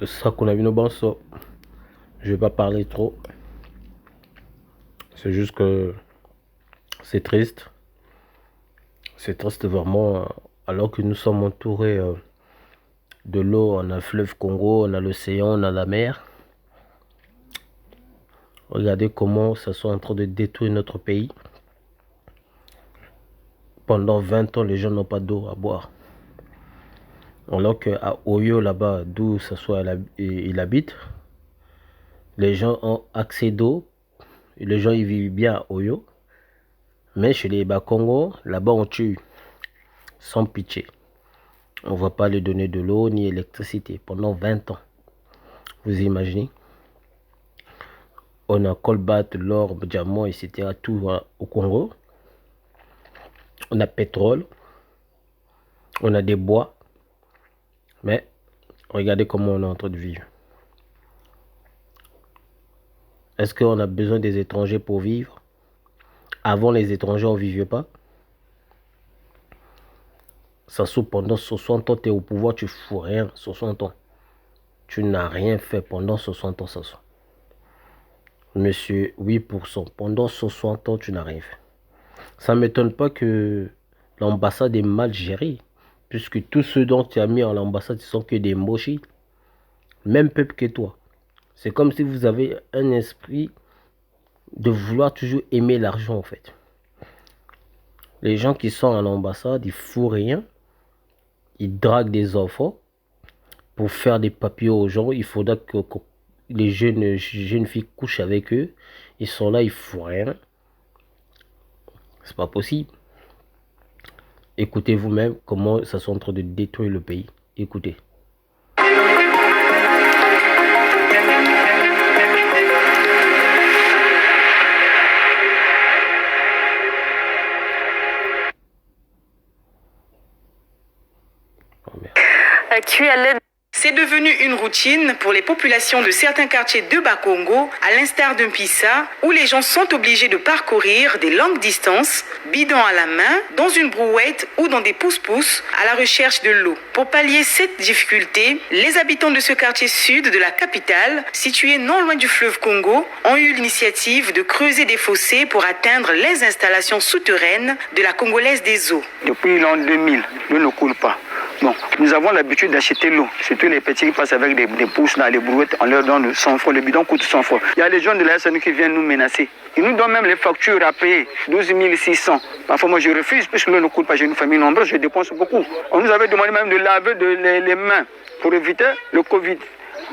ça qu'on a vu nos bons sorts. Je vais pas parler trop. C'est juste que c'est triste. C'est triste vraiment. Alors que nous sommes entourés de l'eau, on a le fleuve Congo, on a l'océan, on a la mer. Regardez comment ça soit en train de détruire notre pays. Pendant 20 ans, les gens n'ont pas d'eau à boire. Alors qu'à Oyo, là-bas, d'où ça soit il habite, les gens ont accès d'eau. Les gens, ils vivent bien à Oyo. Mais chez les Bakongo, là-bas, on tue sans pitié. On ne va pas leur donner de l'eau ni électricité pendant 20 ans. Vous imaginez? On a colbate, l'or, diamant, etc. tout au Congo. On a pétrole. On a des bois. Mais regardez comment on est en train de vivre. Est-ce qu'on a besoin des étrangers pour vivre? Avant, les étrangers, on ne vivait pas. Ça saute pendant 60 ans, tu es au pouvoir, tu ne fous rien. 60 ans. Tu n'as rien fait pendant 60 ans, ça saute. Monsieur, 8%. Pendant 60 ans, tu n'as rien fait. Ça ne m'étonne pas que l'ambassade est mal gérée. Puisque tous ceux dont tu as mis à l'ambassade, ce sont que des mochis. Même peuple que toi. C'est comme si vous avez un esprit de vouloir toujours aimer l'argent, en fait. Les gens qui sont à l'ambassade, ils font rien. Ils draguent des enfants pour faire des papiers aux gens. Il faudra que les jeunes filles couchent avec eux. Ils sont là, ils font rien. C'est pas possible. Écoutez vous-même comment ça sont en train de détruire le pays. Écoutez. C'est devenu une routine pour les populations de certains quartiers de Bakongo, à l'instar d'un Pissa, où les gens sont obligés de parcourir des longues distances, bidon à la main, dans une brouette ou dans des pousse-pousse, à la recherche de l'eau. Pour pallier cette difficulté, les habitants de ce quartier sud de la capitale, situé non loin du fleuve Congo, ont eu l'initiative de creuser des fossés pour atteindre les installations souterraines de la Congolaise des eaux. Depuis l'an 2000, l'eau ne coule pas. Bon, nous avons l'habitude d'acheter l'eau, surtout les petits qui passent avec des pousses, là, les brouettes, on leur donne 100 francs, le bidon coûte 100 francs. Il y a les gens de la SNU qui viennent nous menacer. Ils nous donnent même les factures à payer, 12 600. Parfois, moi, je refuse, puisque l'eau ne coule pas, j'ai une famille nombreuse, je dépense beaucoup. On nous avait demandé même de laver les mains pour éviter le Covid.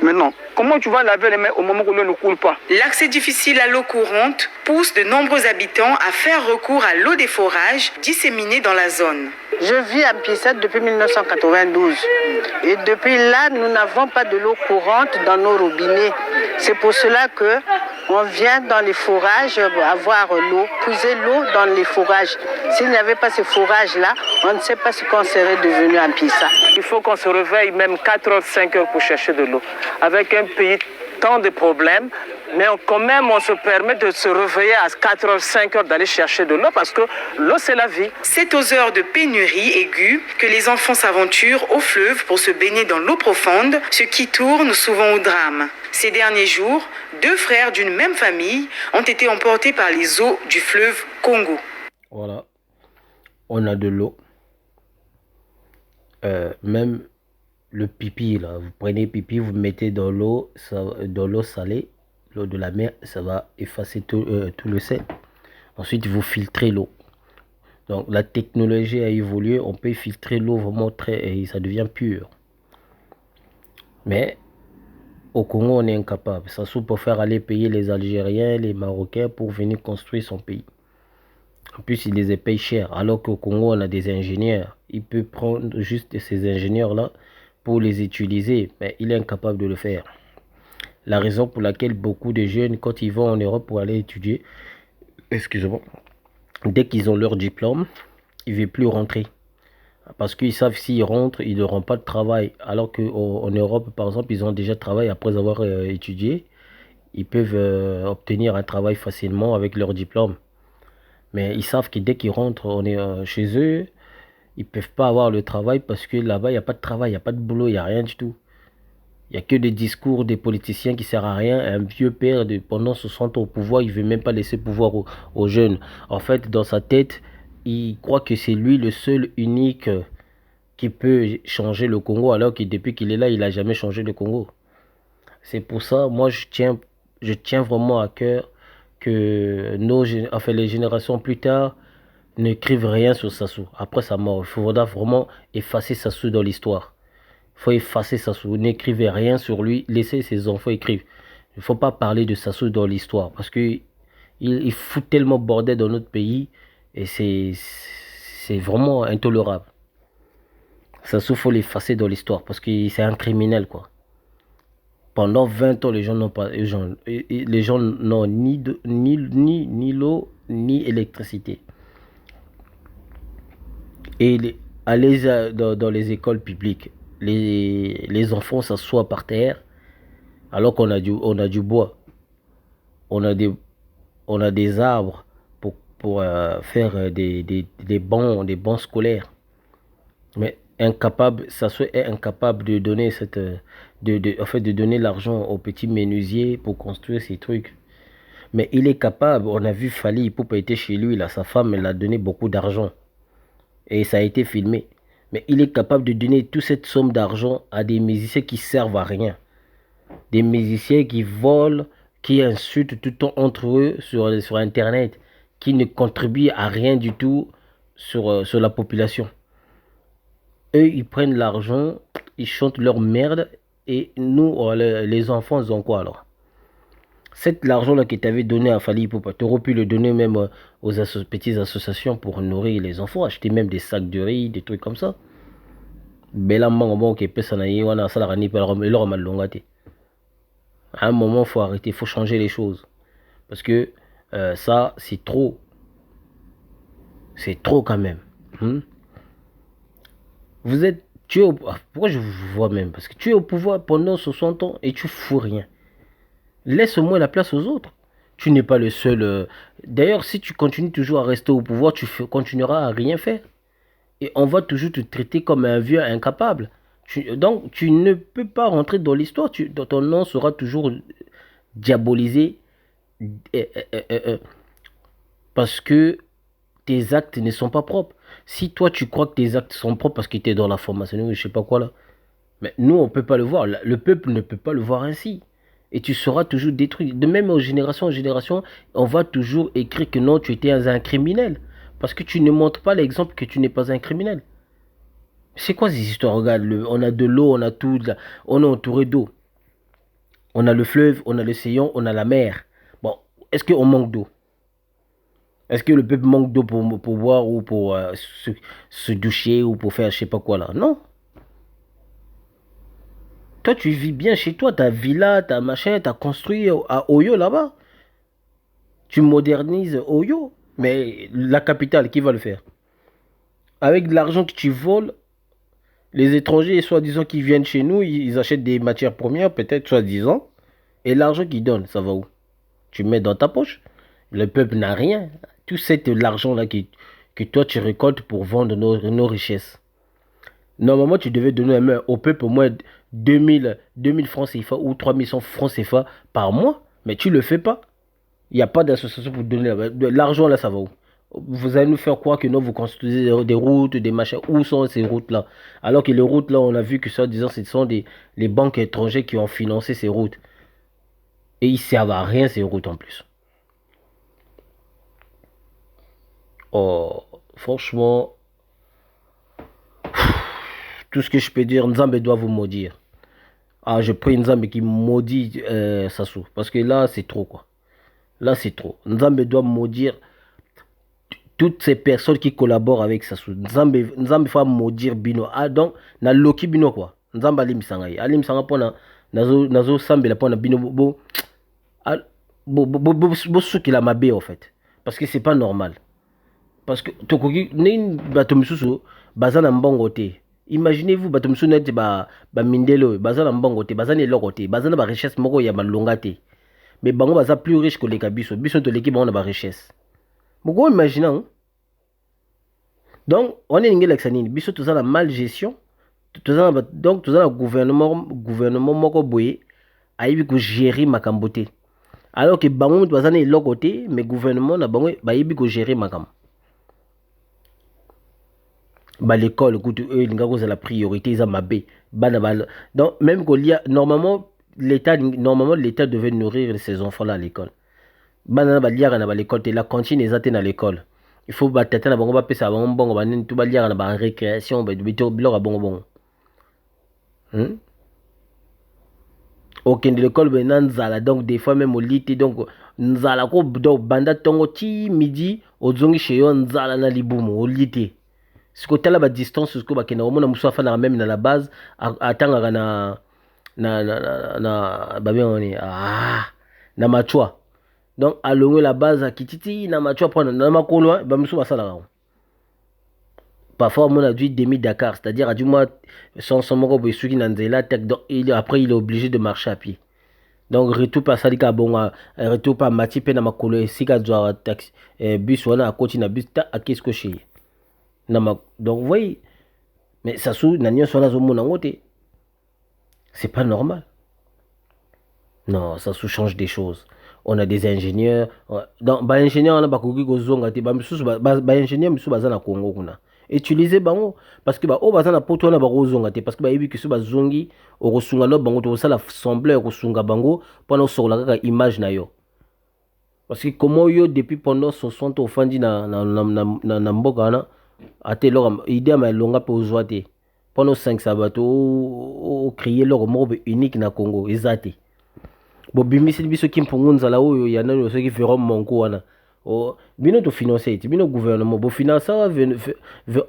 Maintenant, comment tu vas laver les mains au moment où l'eau ne coule pas? L'accès difficile à l'eau courante pousse de nombreux habitants à faire recours à l'eau des forages disséminée dans la zone. Je vis à Pissat depuis 1992 et depuis là, nous n'avons pas de l'eau courante dans nos robinets. C'est pour cela que on vient dans les forages avoir l'eau, puiser l'eau dans les forages. S'il n'y avait pas ces forages-là, on ne sait pas ce qu'on serait devenu à Pissat. Il faut qu'on se réveille même 4 heures, 5 heures pour chercher de l'eau. Avec un pays tant de problèmes, mais quand même on se permet de se réveiller à 4 heures, 5 heures d'aller chercher de l'eau parce que l'eau c'est la vie. C'est aux heures de pénurie aiguë que les enfants s'aventurent au fleuve pour se baigner dans l'eau profonde, ce qui tourne souvent au drame. Ces derniers jours, 2 frères d'une même famille ont été emportés par les eaux du fleuve Congo. Voilà, on a de l'eau. Même le pipi, là, vous prenez pipi, vous mettez dans l'eau salée, l'eau de la mer, ça va effacer tout le sel. Ensuite, vous filtrez l'eau. Donc, la technologie a évolué, on peut filtrer l'eau vraiment et ça devient pur. Mais au Congo, on est incapable. Ça se pour faire aller payer les Algériens, les Marocains pour venir construire son pays. En plus, ils les payent cher. Alors qu'au Congo, on a des ingénieurs. Il peut prendre juste ces ingénieurs-là pour les utiliser, mais il est incapable de le faire. La raison pour laquelle beaucoup de jeunes, quand ils vont en Europe pour aller étudier, excusez-moi, dès qu'ils ont leur diplôme, ils ne veulent plus rentrer. Parce qu'ils savent s'ils rentrent, ils n'auront pas de travail. Alors qu'en Europe, par exemple, ils ont déjà travaillé après avoir étudié. Ils peuvent obtenir un travail facilement avec leur diplôme. Mais ils savent que dès qu'ils rentrent chez eux, ils ne peuvent pas avoir le travail parce que là-bas, il n'y a pas de travail, il n'y a pas de boulot, il n'y a rien du tout. Il n'y a que des discours des politiciens qui ne servent à rien. Un vieux père, pendant 60 ans au pouvoir, il ne veut même pas laisser pouvoir aux jeunes. En fait, dans sa tête, il croit que c'est lui le seul, unique qui peut changer le Congo, alors que depuis qu'il est là, il n'a jamais changé le Congo. C'est pour ça, moi, je tiens vraiment à cœur que les générations plus tard n'écrivent rien sur Sassou. Après sa mort, il faudra vraiment effacer Sassou dans l'histoire. Il faut effacer Sassou. N'écrivez rien sur lui. Laissez ses enfants écrire. Il ne faut pas parler de Sassou dans l'histoire. Parce qu'il fout tellement bordel dans notre pays. Et c'est vraiment intolérable. Sassou, il faut l'effacer dans l'histoire. Parce que c'est un criminel, quoi. Pendant 20 ans, les gens n'ont ni l'eau, ni électricité. Et allez dans les écoles publiques. Les enfants s'assoient par terre alors qu'on a du bois. On a des arbres pour faire des bancs scolaires. Mais Sassou est incapable de donner de donner l'argent aux petits menuisiers pour construire ces trucs. Mais il est capable, on a vu Fally Ipupa était chez lui, là, sa femme, elle a donné beaucoup d'argent. Et ça a été filmé. Mais il est capable de donner toute cette somme d'argent à des musiciens qui servent à rien. Des musiciens qui volent, qui insultent tout le temps entre eux sur Internet, qui ne contribuent à rien du tout sur la population. Eux, ils prennent l'argent, ils chantent leur merde, et nous, les enfants, ils ont quoi alors? L'argent-là que tu avais donné à Fally Ipupa, tu aurais pu le donner même aux petites associations pour nourrir les enfants, acheter même des sacs de riz, des trucs comme ça. À un moment, il faut arrêter, il faut changer les choses. Parce que ça, c'est trop. C'est trop quand même. Pourquoi je vous vois même? Parce que tu es au pouvoir pendant 60 ans et tu fous rien. Laisse au moins la place aux autres. Tu n'es pas le seul. D'ailleurs, si tu continues toujours à rester au pouvoir, continueras à rien faire. Et on va toujours te traiter comme un vieux incapable. Donc, tu ne peux pas rentrer dans l'histoire. Ton nom sera toujours diabolisé parce que tes actes ne sont pas propres. Si toi, tu crois que tes actes sont propres parce que tu es dans la formation, je ne sais pas quoi là. Mais nous, on ne peut pas le voir. Le peuple ne peut pas le voir ainsi. Et tu seras toujours détruit. De même, aux générations en génération, on va toujours écrire que non, tu étais un criminel. Parce que tu ne montres pas l'exemple que tu n'es pas un criminel. C'est quoi ces histoires? Regarde, on a de l'eau, on a tout. On est entouré d'eau. On a le fleuve, on a l'océan, on a la mer. Bon, est-ce qu'on manque d'eau? Est-ce que le peuple manque d'eau pour boire ou pour se doucher ou pour faire je sais pas quoi là? Non. Toi, tu vis bien chez toi, ta villa, ta machin, tu as construit à Oyo là-bas. Tu modernises Oyo. Mais la capitale, qui va le faire? Avec de l'argent que tu voles, les étrangers, soi-disant, qui viennent chez nous, ils achètent des matières premières, peut-être soi-disant. Et l'argent qu'ils donnent, ça va où? Tu mets dans ta poche. Le peuple n'a rien. Tout l'argent-là que toi, tu récoltes pour vendre nos richesses. Normalement, tu devais donner au peuple au moins 2000 francs CFA ou 3100 francs CFA par mois. Mais tu ne le fais pas. Il n'y a pas d'association pour donner l'argent là, ça va où? Vous allez nous faire croire que non, vous construisez des routes, des machins. Où sont ces routes-là? Alors que les routes-là, on a vu que ça, disons, ce sont les banques étrangères qui ont financé ces routes. Et ils ne servent à rien, ces routes en plus. Oh, franchement, tout ce que je peux dire, Nzambe doit vous maudire. Ah, je prie Nzambe qui maudit Sassou. Parce que là, c'est trop, quoi. Là, c'est trop. Nzambe doit maudire toutes ces personnes qui collaborent avec Sassou. Nzambe faut maudire Bino. Ah, donc, na Loki Bino, quoi. Nzambe alim sangai. Alim sangai pour nazo sambe la pour na Bino. Bo souki la mabe, en fait. Parce que c'est pas normal. Parce que, tokoki, ne batomisusu, bazana mbongote. Imaginez-vous, batomisusu net ba mindelo, bazana mbongote, bazana elokote, bazana ba richesse moko ya malongate. Mais bango baza plus riche que les kabiso. Biso to l'équipe on a ba richesse. Pourquoi imaginez? Donc, on est n'ingé l'exanine. Biso to ça la mal gestion. Donc, tout ça, le gouvernement moko boye, aïbi ko gérer makambote. Alors que bango tout ça est l'autre côté, mais gouvernement na bango aïbi ko gérer makam. Bah l'école, écoute, eux, c'est la priorité, ils ont ma B. Donc, même qu'on lit, normalement, l'État devait nourrir ses enfants là à l'école. Banana ba liara na ba l'école, la cantine est dans l'école. Il faut ba tata na bango ba pesa bango bongo ba tout ba liara na ba récréation ba bito biloko bongo bongo. Aucun de l'école ben nzala donc des fois même au lit donc nzala ko donc banda tongo ti midi ozongi chez yo nzala na libumu au lit. Ce côté là ba distance ce ko ba kena omona muso afa na même na la base atanga na ba bien on est na machwa. Donc alongo la base à kititi na machwa prendre na makolo ba muso basala nga. Parfois, on a dit demi-Dakar, c'est-à-dire à du moins, son moko boy suki nanzela, après il est obligé de marcher à pied. Donc retour par salika bon, retour par mati pe na makolo et sika doit taxi, bus wana à côté na bus ta à qu'est-ce que chez. Donc vous voyez, mais ça sous nanyo sona zo mona ngote. C'est pas normal. Non, ça sous change des choses. On a des ingénieurs, donc ba ingénieur on a ba koki ko zonga te ba misusu ba ingénieur misusu baza na Congo kuna. Utiliser bango parce que ba o baza na poto na ba rozonga te parce que ba yebi que so ba zongi o kosunga lo bango to sala sembler ko sunga bango pendant sola kaka image na yo parce que comment yo depuis pendant 60 au fandi na mboka na ate lo idée ma longa pe ozwa te pendant 5 sabato o créer leur mot unique na Congo ezate bo bimisi biso kimpungu nzala oyo ya nani so ki feront monko wana. Oh, bino to financer, bino gouvernement, bon financeur,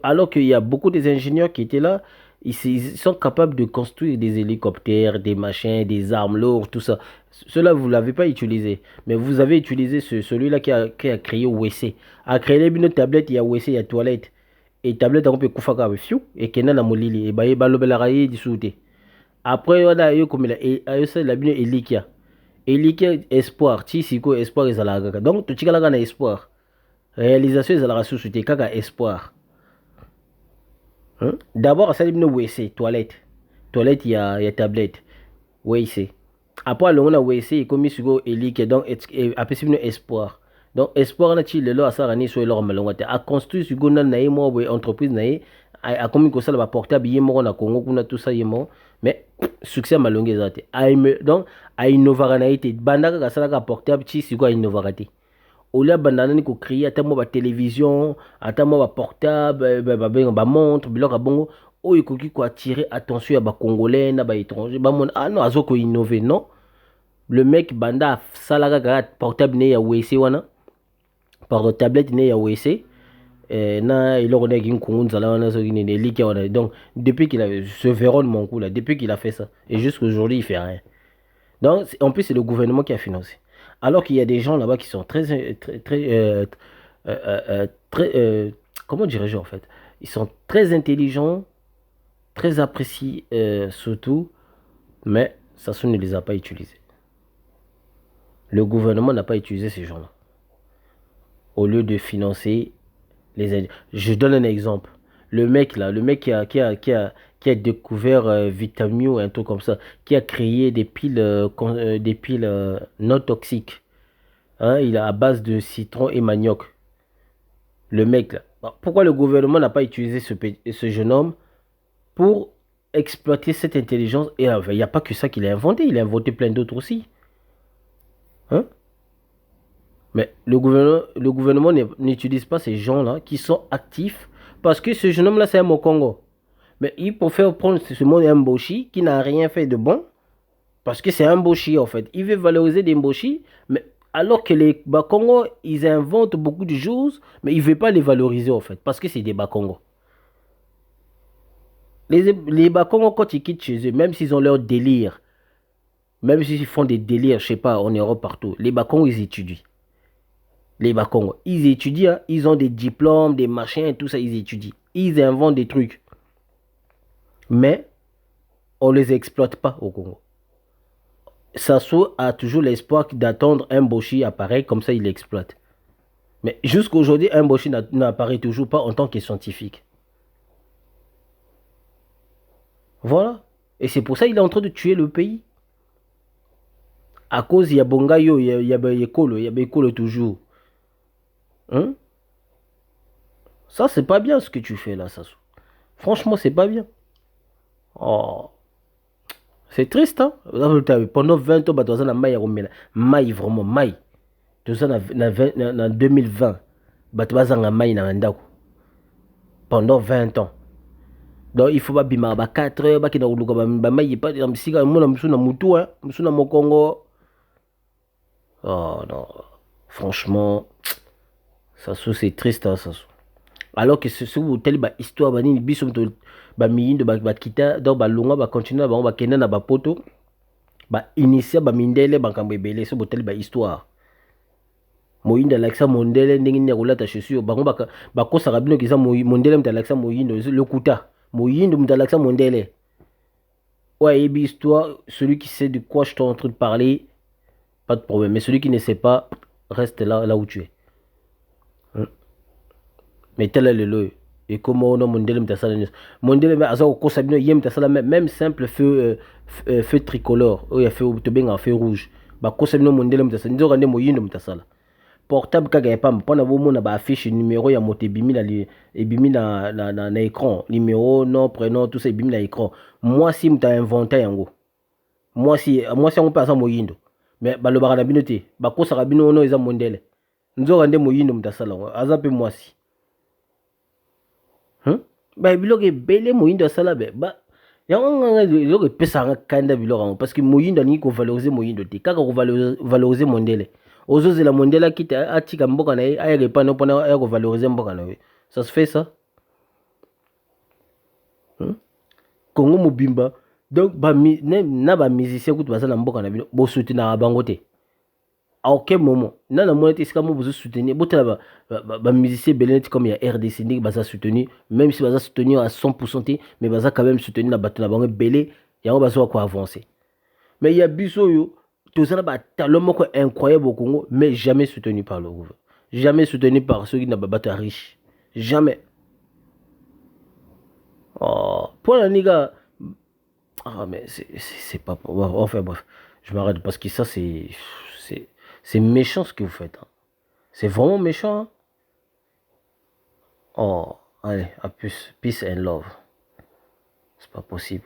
alors qu'il y a beaucoup des ingénieurs qui étaient là, ils sont capables de construire des hélicoptères, des machins, des armes lourdes, tout ça. Cela, vous ne l'avez pas utilisé. Mais vous avez utilisé celui-là qui a créé WC. A créé une tablette, il y a WC, il y a toilette. Et tablette, on peut kufaka avec fiou, et qu'il y a molili, et bah, il y a des dissoute. Après, on a eu comme la Elikia. Elikia espoir, ti siko espoir ezalaka. Donc tu tikala na espoir. Réalisation ezalaka sous te kaka espoir. D'abord ça libino WC, toilette. Toilette il y a tablette. WC. Après on a WC comme siko Elikia donc après c'est espoir. Donc espoir na ti lelo asara ni so elor malongate. A construire siko na mo entreprise na a comme ko sala ba portable yemo na Congo kuna tout ça yemo. Mais succès malongé ezate. Donc a innover na été bandaka ka sala ka portable ti siko a innover te. Olia bandana ni ko créer ata mo ba télévision, ata mo ba portable, ba montre, biloko bongo o ikoki ko attirer attention ya ba congolais na ba étranger. Ba mon non azoko innover non. Le mec banda sala ka portable ne ya WC wana. Pardon tablette ne ya WC. Na il aurait une donc depuis qu'il a ce verron de mon cou là depuis qu'il a fait ça et jusqu'aujourd'hui il fait rien. Donc en plus c'est le gouvernement qui a financé alors qu'il y a des gens là-bas qui sont très comment dirais-je en fait, ils sont très intelligents, très appréciés surtout, mais Sassou ne les a pas utilisés. Le gouvernement n'a pas utilisé ces gens-là au lieu de financer. Je donne un exemple. Le mec là, qui a découvert Vitamio, un truc comme ça, qui a créé des piles non toxiques. Hein, il est à base de citron et manioc. Le mec là. Pourquoi le gouvernement n'a pas utilisé ce jeune homme pour exploiter cette intelligence? Et il n'y a pas que ça qu'il a inventé, il a inventé plein d'autres aussi. Hein? Mais le gouvernement n'utilise pas ces gens-là qui sont actifs parce que ce jeune homme-là, c'est un Mokongo. Mais il peut faire prendre ce monde un Mboshi qui n'a rien fait de bon parce que c'est un Mboshi en fait. Il veut valoriser des Mboshi, mais alors que les Bakongo, ils inventent beaucoup de choses, mais il ne veut pas les valoriser en fait parce que c'est des Bakongo. Les Bakongo, quand ils quittent chez eux, même s'ils ont leur délire, même s'ils font des délires, je sais pas, en Europe partout, les Bakongo, ils étudient. Les Bakongo, ils étudient, ils ont des diplômes, des machins, tout ça, ils étudient. Ils inventent des trucs. Mais on ne les exploite pas au Congo. Sassou a toujours l'espoir d'attendre un Boshi apparaît, comme ça il l'exploite. Mais jusqu'à aujourd'hui, un Boshi n'apparaît toujours pas en tant que scientifique. Voilà. Et c'est pour ça qu'il est en train de tuer le pays. À cause, il y a Bongayo, il y a Bekolo toujours. Hein? Ça, c'est pas bien ce que tu fais là, Sassou. Franchement, c'est pas bien. Oh. C'est triste, hein? Pendant 20 ans, tu as maï, maï, vraiment, maï. Tu as en 2020, tu as maï dans pendant 20 ans. Donc, il faut pas bimar 4 heures, qui na maï, pas dans si quand on a moutou, hein, na mokongo. Oh non, franchement, Sassou, c'est triste, hein, Sassou. Alors que ce tel ba histoire ba nini biso to ba miyindo ba kita donc ba longa ba continuer ba kenda na ba poto ba initier ba mindele ba kambo ebele so tel ba histoire moyindo Alexa mondele ndenge ni kolata chaussure bango ba kosaka bino kiza mondele mta Alexa moyindo le kuta moyindo mta Alexa mondele ouais et histoire celui qui sait de quoi je suis en train de parler pas de problème mais celui qui ne sait pas reste là où tu es. Mais tel est le lot. Et comment on a mondele mtasala mondele mais azo ko sabino yem mtasala même simple feu feu tricolore o ya feu to benga feu rouge ba ko sabino mondele mtasala nzo kande moyindo mtasala portable kaka ya pam pona bo mona ba affiche numéro ya moto ebimi na écran numéro nom prénom tout ça ebimi na écran moi si mta inventé yango moi si on passe à moyindo mais ba lobaka na bino te ba ko saka bino no eza mondele nzo kande moyindo mtasala aza pe moi si ba biloko ebele moyindo asala be ba yango nganga biloko epesaka kanda biloko yango parce que moyindo alingi kovalorize moyindo te kaka kovalorize mondele ozozela mondele akita atika mboka na ye ayaka epana mpona aya kovalorize mboka na ye ça se fait ça Congo mobimba donc na bamusicien kutu baza na mboka na bino bosutenaka bango te à aucun moment nana mona te esika mo bozo soutenir botala bamusicien ebele neti comme ya RDC ndenge baza soutenir même si baza soutenir à 100% te mais baza quand même soutenir na bato na bango ebele yango bazoka koavancer mais ya biso oyo toza na batalent moko incroyable au Congo mais jamais soutenu par le gouvernement jamais soutenu par ceux qui na babato ya riche jamais oh pour la niga ah mais c'est pas enfin bref je m'arrête parce que ça c'est méchant ce que vous faites. Hein. C'est vraiment méchant. Hein. Oh, allez, à plus. Peace and love. C'est pas possible.